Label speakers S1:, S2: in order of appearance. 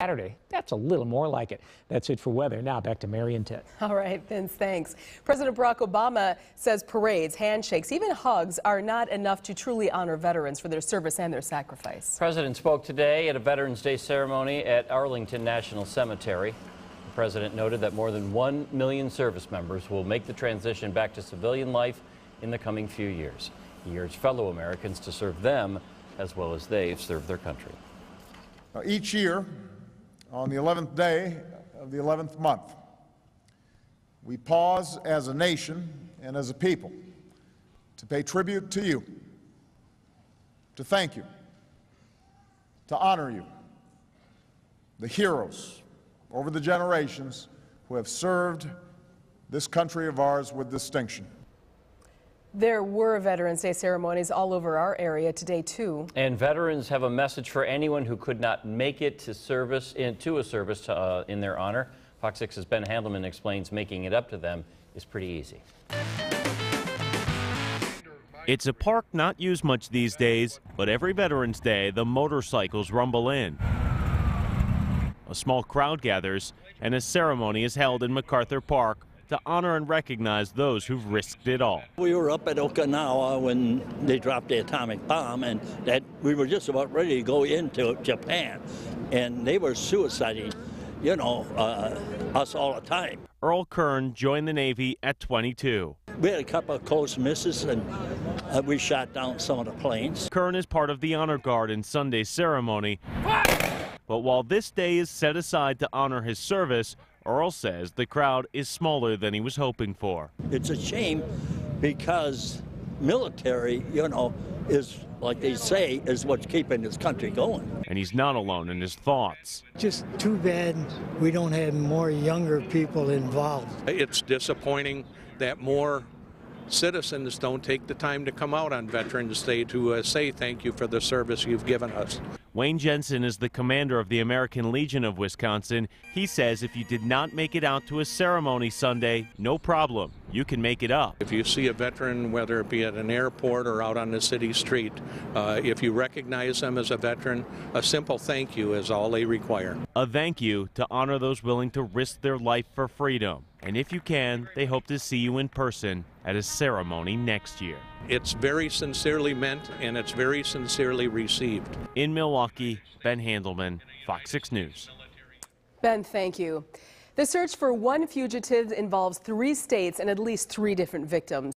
S1: Saturday. That's a little more like it. That's it for weather. Now back to Mary and Ted.
S2: All right, Vince, thanks. President Barack Obama says parades, handshakes, even hugs are not enough to truly honor veterans for their service and their sacrifice.
S3: The president spoke today at a Veterans Day ceremony at Arlington National Cemetery. The president noted that more than 1 million service members will make the transition back to civilian life in the coming few years. He urged fellow Americans to serve them as well as they serve their country.
S4: Each year, on the 11th day of the 11th month, we pause as a nation and as a people to pay tribute to you, to thank you, to honor you, the heroes over the generations who have served this country of ours with distinction.
S2: There were Veterans Day ceremonies all over our area today, too.
S3: And veterans have a message for anyone who could not make it to service in their honor. Fox 6's Ben Handelman explains making it up to them is pretty easy.
S5: It's a park not used much these days, but every Veterans Day, the motorcycles rumble in. A small crowd gathers, and a ceremony is held in MacArthur Park to honor and recognize those who've risked it all.
S6: We were up at Okinawa when they dropped the atomic bomb, and that we were just about ready to go into Japan, and they were suiciding, us all the time.
S5: Earl Kern joined the Navy at 22.
S6: We had a couple of close misses, and we shot down some of the planes.
S5: Kern is part of the honor guard in Sunday's ceremony. But while this day is set aside to honor his service, Earl says the crowd is smaller than he was hoping for.
S6: It's a shame because military, is, like they say, is what's keeping this country going.
S5: And he's not alone in his thoughts.
S7: Just too bad we don't have more younger people involved.
S8: It's disappointing that more citizens don't take the time to come out on Veterans Day to say thank you for the service you've given us.
S5: Wayne Jensen is the commander of the American Legion of Wisconsin. He says if you did not make it out to a ceremony Sunday, no problem. You can make it up.
S8: If you see a veteran, whether it be at an airport or out on the city street, if you recognize them as a veteran, a simple thank you is all they require.
S5: A thank you to honor those willing to risk their life for freedom. And if you can, they hope to see you in person at a ceremony next year.
S8: It's very sincerely meant, and it's very sincerely received.
S5: In Milwaukee, Ben Handelman, Fox 6 News.
S2: Ben, thank you. The search for one fugitive involves 3 states and at least 3 different victims.